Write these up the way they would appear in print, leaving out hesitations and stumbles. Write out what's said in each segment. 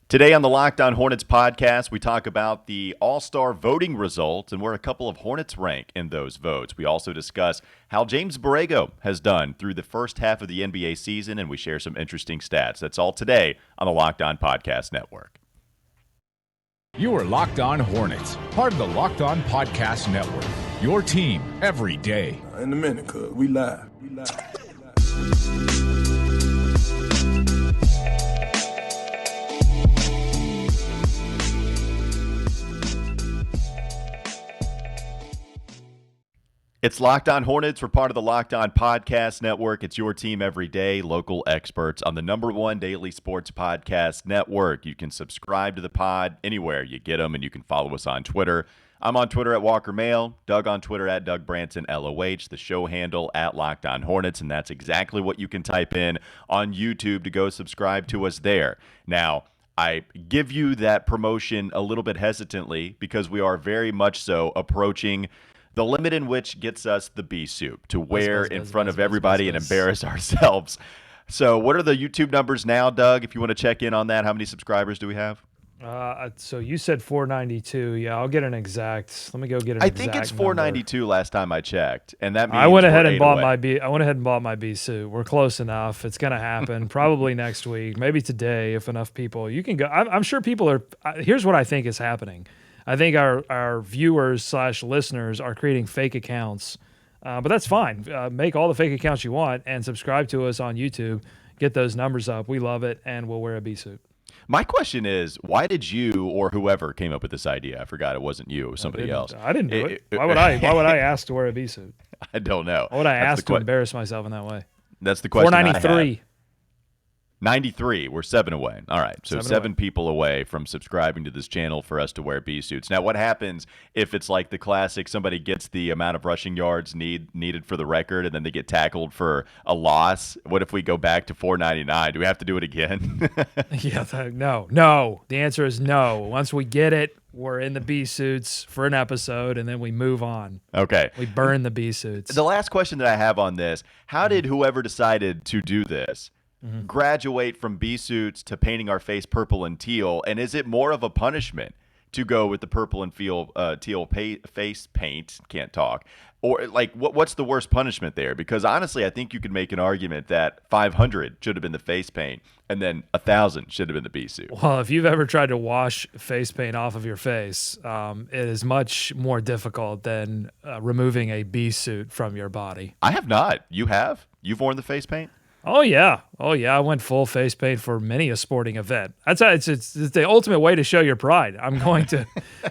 Today on the Locked On Hornets podcast, we talk about the All-Star voting results and where a couple of Hornets rank in those votes. We also discuss how James Borrego has done through the first half of the NBA season, and we share some interesting stats. That's all today on the Locked On Podcast Network. You are Locked On Hornets, part of the Locked On Podcast Network, your team every day. In a minute, cuz we live. It's Locked On Hornets. We're part of the Locked On Podcast Network. It's your team every day, local experts on the #1 daily sports podcast network. You can subscribe to the pod anywhere you get them, and you can follow us on Twitter. I'm on Twitter at Walker Mail, Doug on Twitter at Doug Branson LOH, the show handle at Locked On Hornets, and that's exactly what you can type in on YouTube to go subscribe to us there. Now, I give you that promotion a little bit hesitantly because we are very much so approaching the limit in which gets us the bee soup to wear in front of everybody and embarrass ourselves. So what are the YouTube numbers now, Doug? If you want to check in on that, how many subscribers do we have? So you said 492. Yeah, I'll get an exact. Let me go get an I exact think it's 492 last time I checked, and that means I went ahead and bought away. I went ahead and bought my bee suit. We're close enough. It's gonna happen probably next week, maybe today if enough people. You can go. I'm sure people are. Here's what I think is happening. I think our viewers / listeners are creating fake accounts, but that's fine. Make all the fake accounts you want and subscribe to us on YouTube. Get those numbers up. We love it, and we'll wear a bee suit. My question is, why did you or whoever came up with this idea? I forgot it wasn't you, it was somebody else. I didn't do it. Why would I? Why would I ask to wear a bee suit? I don't know. Why would I ask to embarrass myself in that way? That's the question. 493. 93. We're 7 away. All right. So seven people away from subscribing to this channel for us to wear bee suits. Now, what happens if it's like the classic, somebody gets the amount of rushing yards needed for the record, and then they get tackled for a loss? What if we go back to 499? Do we have to do it again? No. The answer is no. Once we get it, we're in the bee suits for an episode, and then we move on. Okay. We burn the bee suits. The last question that I have on this, how did whoever decided to do this graduate from bee suits to painting our face purple and teal? And is it more of a punishment to go with the purple and teal face paint? Can't talk. Or like, what's the worst punishment there? Because honestly, I think you could make an argument that 500 should have been the face paint, and then 1,000 should have been the bee suit. Well, if you've ever tried to wash face paint off of your face, it is much more difficult than removing a bee suit from your body. I have not. You have? You've worn the face paint? Oh yeah. I went full face paint for many a sporting event. That's how it's the ultimate way to show your pride. I'm going to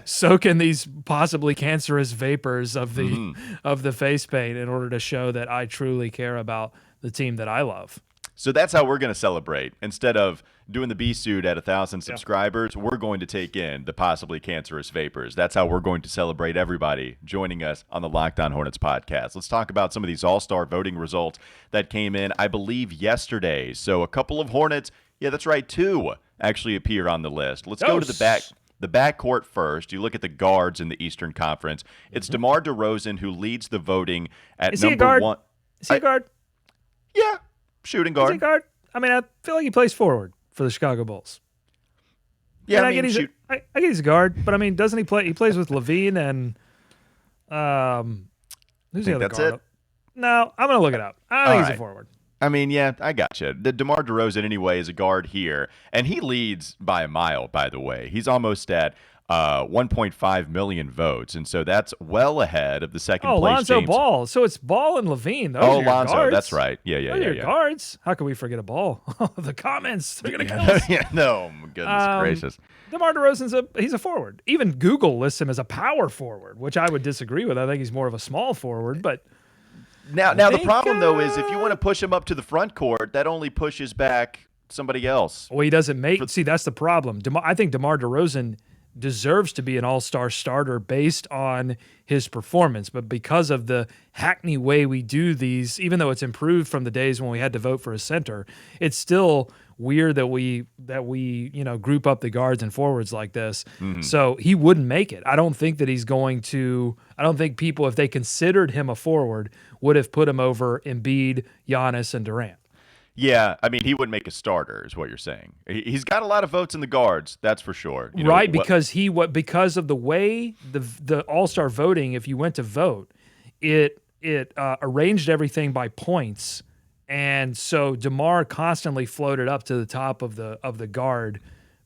soak in these possibly cancerous vapors of the face paint in order to show that I truly care about the team that I love. So that's how we're going to celebrate. Instead of doing the bee suit at 1,000 subscribers, we're going to take in the possibly cancerous vapors. That's how we're going to celebrate everybody joining us on the Locked On Hornets podcast. Let's talk about some of these all-star voting results that came in, I believe, yesterday. So a couple of Hornets, yeah, that's right, 2 actually appear on the list. Let's go to the backcourt first. You look at the guards in the Eastern Conference. It's DeMar DeRozan who leads the voting at Is he number a guard? 1. Is he a guard? Yeah. Shooting guard. Is he a guard? I mean, I feel like he plays forward for the Chicago Bulls. Yeah, I get he's a guard, but I mean, doesn't he play? He plays with Levine and who's the other that's guard? it? No, I'm gonna look it up. I think he's a forward. I mean, yeah, I gotcha. The DeMar DeRozan, anyway, is a guard here, and he leads by a mile, by the way. He's almost at 1.5 million votes, and so that's well ahead of the second place. Lonzo James. Ball. So it's Ball and Levine. Those are your Lonzo, guards. that's right. Yeah. Guards. How can we forget a Ball? The comments, they're gonna kill us. No, goodness gracious. DeMar DeRozan's he's a forward. Even Google lists him as a power forward, which I would disagree with. I think he's more of a small forward, but. Now the problem, though, is if you want to push him up to the front court, that only pushes back somebody else. Well, he doesn't make. See, that's the problem. I think DeMar DeRozan deserves to be an all-star starter based on his performance, but because of the hackney way we do these, even though it's improved from the days when we had to vote for a center, it's still weird that we group up the guards and forwards like this. Mm-hmm. So he wouldn't make it. I don't think that he's going to. I don't think people, if they considered him a forward, would have put him over Embiid, Giannis, and Durant. Yeah, I mean, he would make a starter, is what you're saying. He's got a lot of votes in the guards, that's for sure. Right, because because of the way the All-Star voting, if you went to vote, it arranged everything by points, and so DeMar constantly floated up to the top of the guard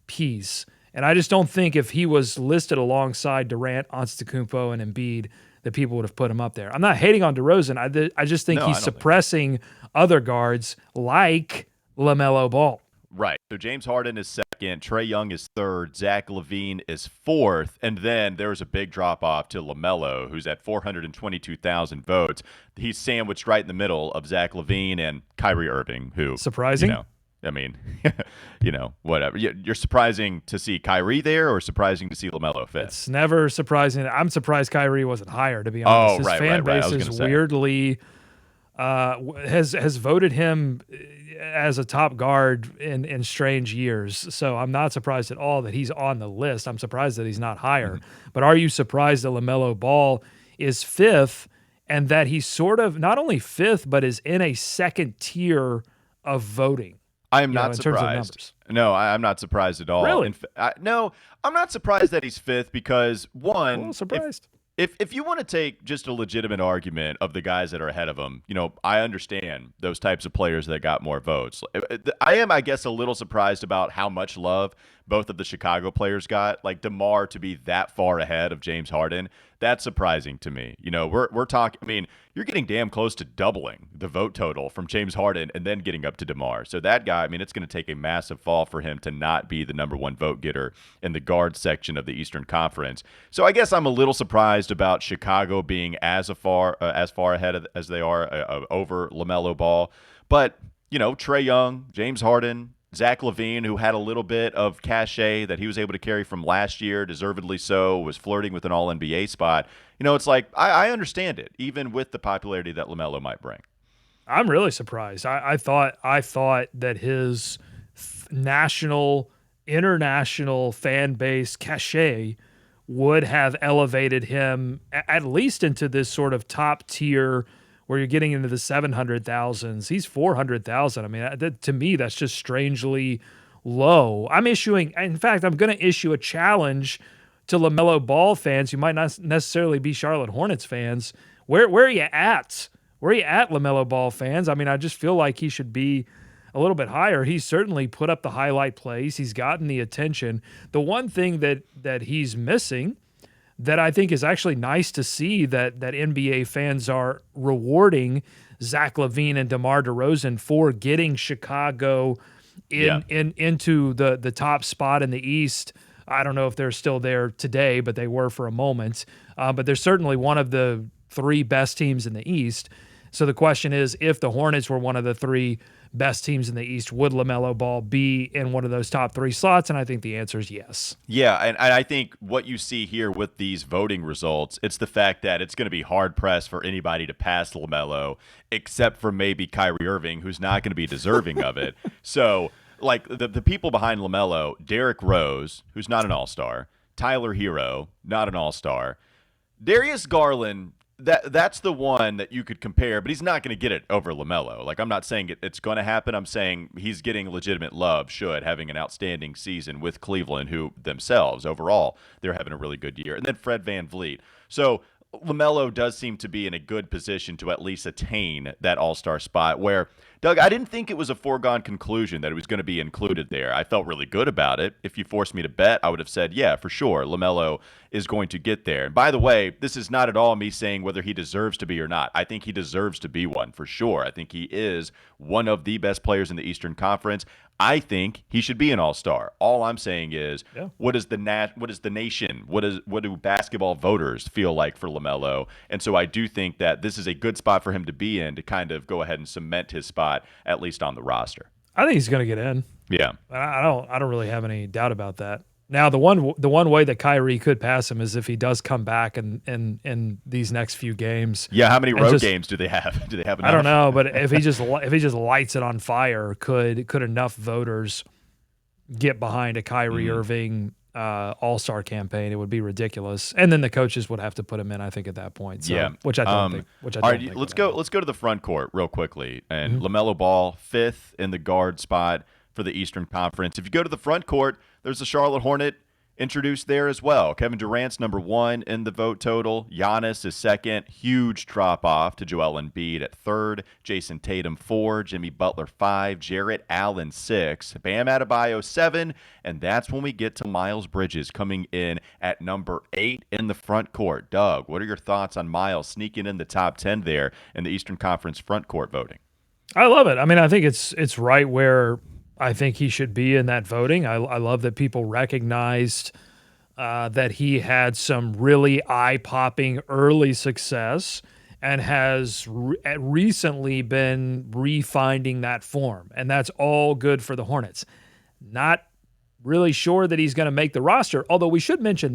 piece. And I just don't think if he was listed alongside Durant, Antetokounmpo, and Embiid, that people would have put him up there. I'm not hating on DeRozan. I just think he's suppressing other guards like LaMelo Ball. Right. So James Harden is second, Trae Young is third, Zach LaVine is fourth, and then there's a big drop-off to LaMelo, who's at 422,000 votes. He's sandwiched right in the middle of Zach LaVine and Kyrie Irving, who... Surprising? I mean, whatever. You're surprising to see Kyrie there or surprising to see LaMelo fifth? It's never surprising. I'm surprised Kyrie wasn't higher, to be honest. His fan base is weirdly has voted him as a top guard in strange years. So I'm not surprised at all that he's on the list. I'm surprised that he's not higher. But are you surprised that LaMelo Ball is fifth and that he's sort of not only fifth, but is in a second tier of voting? I am not surprised. No, I'm not surprised at all. Really? No, I'm not surprised that he's fifth because, one, a little surprised. If you want to take just a legitimate argument of the guys that are ahead of him, I understand those types of players that got more votes. I am, I guess, a little surprised about how much love both of the Chicago players got. Like DeMar to be that far ahead of James Harden, that's surprising to me. We're talking. I mean, you're getting damn close to doubling the vote total from James Harden and then getting up to DeMar. So that guy, I mean, it's going to take a massive fall for him to not be the number one vote getter in the guard section of the Eastern Conference. So I guess I'm a little surprised about Chicago being as far ahead as they are over LaMelo Ball. But Trae Young, James Harden, Zach LaVine, who had a little bit of cachet that he was able to carry from last year, deservedly so, was flirting with an All-NBA spot. It's like I understand it, even with the popularity that LaMelo might bring. I'm really surprised. I thought that his national, international fan base cachet would have elevated him at least into this sort of top tier where you're getting into the 700,000s. He's 400,000. I mean, to me, that's just strangely low. In fact, I'm going to issue a challenge to LaMelo Ball fans who might not necessarily be Charlotte Hornets fans. Where are you at? Where are you at, LaMelo Ball fans? I mean, I just feel like he should be a little bit higher. He's certainly put up the highlight plays. He's gotten the attention. The one thing that he's missing that I think is actually nice to see that NBA fans are rewarding Zach LaVine and DeMar DeRozan for getting Chicago into the top spot in the East. I don't know if they're still there today, but they were for a moment. But they're certainly one of the three best teams in the East. So the question is, if the Hornets were one of the three best teams in the East, would LaMelo Ball be in one of those top three slots? And I think the answer is yes. Yeah, and I think what you see here with these voting results, it's the fact that it's going to be hard-pressed for anybody to pass LaMelo, except for maybe Kyrie Irving, who's not going to be deserving of it. So, like, the people behind LaMelo, Derrick Rose, who's not an all-star, Tyler Hero, not an all-star, Darius Garland, that's the one that you could compare, but he's not going to get it over LaMelo. Like, I'm not saying it's going to happen. I'm saying he's getting legitimate love, having an outstanding season with Cleveland, who themselves, overall, they're having a really good year. And then Fred VanVleet. So LaMelo does seem to be in a good position to at least attain that all-star spot where, Doug, I didn't think it was a foregone conclusion that it was going to be included there. I felt really good about it. If you forced me to bet, I would have said, yeah, for sure, LaMelo is going to get there. And by the way, this is not at all me saying whether he deserves to be or not. I think he deserves to be one for sure. I think he is one of the best players in the Eastern Conference. I think he should be an all-star. All I'm saying is, what is the nation, what do basketball voters feel like for LaMelo? And so I do think that this is a good spot for him to be in to kind of go ahead and cement his spot, at least on the roster. I think he's going to get in. Yeah, I don't really have any doubt about that. Now, the one way that Kyrie could pass him is if he does come back in these next few games. Yeah, how many road games do they have? Do they have enough? I don't know, but if he just lights it on fire, could enough voters get behind a Kyrie Irving All-Star campaign. It would be ridiculous, and then the coaches would have to put him in, I think, at that point. So, Yeah. which I don't think. Which I all don't right, think. let's would go. happen. Let's go to the front court real quickly. And Mm-hmm. LaMelo Ball, 5th in the guard spot for the Eastern Conference. If you go to the front court, there's a Charlotte Hornet introduced there as well. Kevin Durant's number 1 in the vote total. Giannis is 2nd. Huge drop off to Joel Embiid at 3rd. Jason Tatum 4. Jimmy Butler 5. Jarrett Allen 6. Bam Adebayo 7. And that's when we get to Miles Bridges coming in at number 8 in the front court. Doug, what are your thoughts on Miles sneaking in the top 10 there in the Eastern Conference front court voting? I love it. I mean, I think it's right where I think he should be in that voting. I love that people recognized that he had some really eye-popping early success and has recently been refinding that form, and that's all good for the Hornets. Not really sure that he's going to make the roster, although we should mention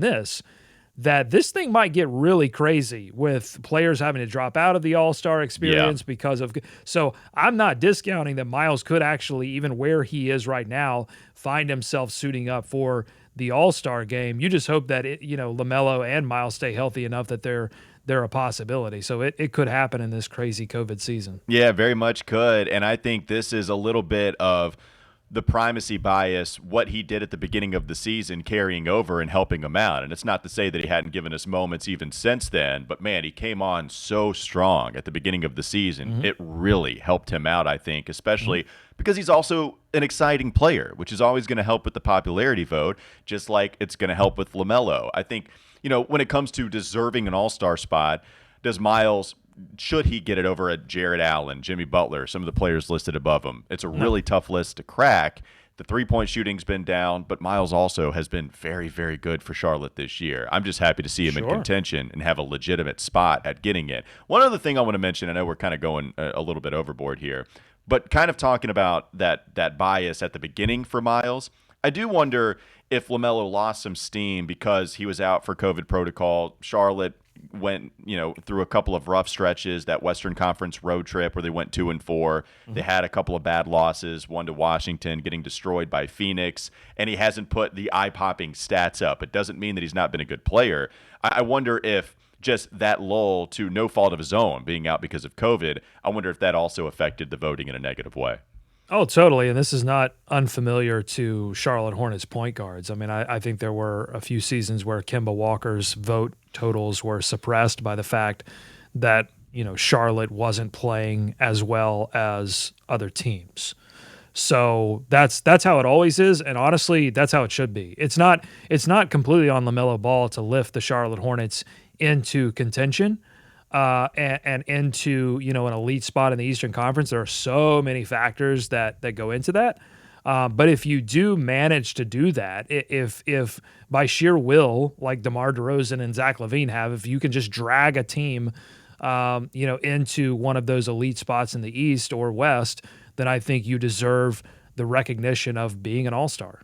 that this thing might get really crazy with players having to drop out of the All-Star experience because of. So I'm not discounting that Miles could actually, even where he is right now, find himself suiting up for the All-Star game. You just hope that LaMelo and Miles stay healthy enough that they're a possibility. So it could happen in this crazy COVID season. Yeah, very much could. And I think this is a little bit of the primacy bias, what he did at the beginning of the season carrying over and helping him out. And it's not to say that he hadn't given us moments even since then, but man, he came on so strong at the beginning of the season. Mm-hmm. It really helped him out, I think, especially because he's also an exciting player, which is always going to help with the popularity vote, just like it's going to help with LaMelo. I think, when it comes to deserving an all-star spot, does Miles, should he get it over at Jarrett Allen, Jimmy Butler, some of the players listed above him? It's a really tough list to crack. The three-point shooting's been down, but Miles also has been very, very good for Charlotte this year. I'm just happy to see him in contention and have a legitimate spot at getting it. One other thing I want to mention, I know we're kind of going a little bit overboard here, but kind of talking about that bias at the beginning for Miles, I do wonder if LaMelo lost some steam because he was out for COVID protocol. Charlotte went, through a couple of rough stretches, that Western Conference road trip where they went 2-4. They had a couple of bad losses, one to Washington, getting destroyed by Phoenix, and he hasn't put the eye-popping stats up. It doesn't mean that he's not been a good player. I wonder if just that lull to no fault of his own, being out because of COVID, I wonder if that also affected the voting in a negative way. Oh, totally. And this is not unfamiliar to Charlotte Hornets point guards. I mean, I think there were a few seasons where Kemba Walker's vote totals were suppressed by the fact that, Charlotte wasn't playing as well as other teams. So that's how it always is, and honestly, that's how it should be. It's not completely on LaMelo Ball to lift the Charlotte Hornets into contention. And into an elite spot in the Eastern Conference. There are so many factors that go into that. But if you do manage to do that, if by sheer will, like DeMar DeRozan and Zach LaVine have, if you can just drag a team, into one of those elite spots in the East or West, then I think you deserve the recognition of being an all-star.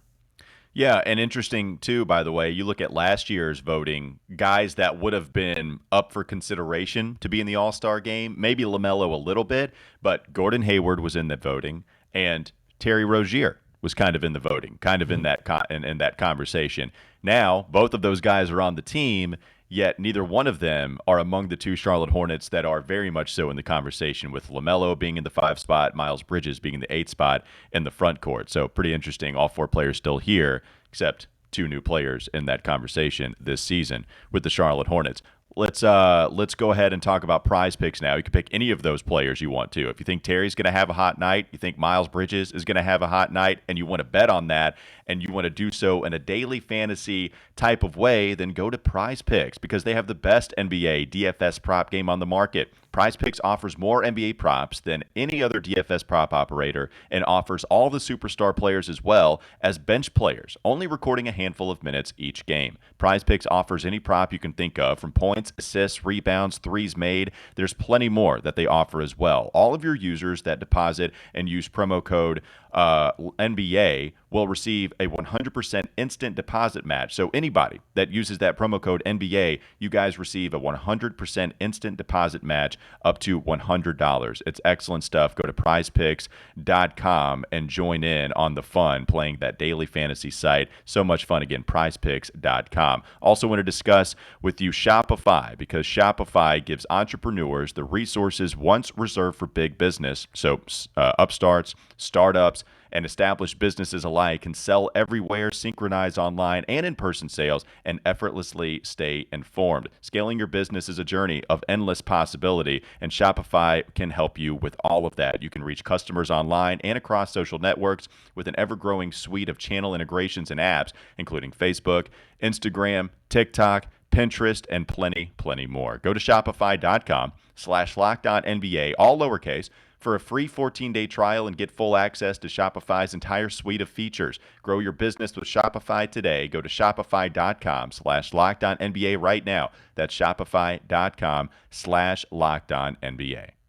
Yeah, and interesting, too, by the way, you look at last year's voting, guys that would have been up for consideration to be in the All-Star game, maybe LaMelo a little bit, but Gordon Hayward was in that voting, and Terry Rozier was kind of in the voting, kind of in that in that conversation. Now, both of those guys are on the team, yet neither one of them are among the two Charlotte Hornets that are very much so in the conversation, with LaMelo being in the 5 spot, Miles Bridges being in the 8 spot in the front court. So pretty interesting. All 4 players still here, except 2 new players in that conversation this season with the Charlotte Hornets. Let's go ahead and talk about prize picks now. You can pick any of those players you want to. If you think Terry's going to have a hot night, you think Miles Bridges is going to have a hot night, and you want to bet on that, and you want to do so in a daily fantasy type of way, then go to Prize Picks, because they have the best NBA DFS prop game on the market. Prize Picks offers more NBA props than any other DFS prop operator and offers all the superstar players as well as bench players, only recording a handful of minutes each game. Prize Picks offers any prop you can think of, from points, assists, rebounds, threes made. There's plenty more that they offer as well. All of your users that deposit and use promo code NBA will receive a 100% instant deposit match. So anybody that uses that promo code NBA, you guys receive a 100% instant deposit match up to $100. It's excellent stuff. Go to prizepicks.com and join in on the fun playing that daily fantasy site. So much fun. Again, prizepicks.com. Also want to discuss with you Shopify, because Shopify gives entrepreneurs the resources once reserved for big business. So upstarts, startups, and established businesses alike can sell everywhere, synchronize online and in-person sales, and effortlessly stay informed. Scaling your business is a journey of endless possibility, and Shopify can help you with all of that. You can reach customers online and across social networks with an ever-growing suite of channel integrations and apps, including Facebook, Instagram, TikTok, Pinterest, and plenty more. Go to shopify.com/LockedOnNBA, all lowercase, for a free 14-day trial and get full access to Shopify's entire suite of features. Grow your business with Shopify today. Go to shopify.com/LockedOnNBA right now. That's shopify.com/LockedOnNBA.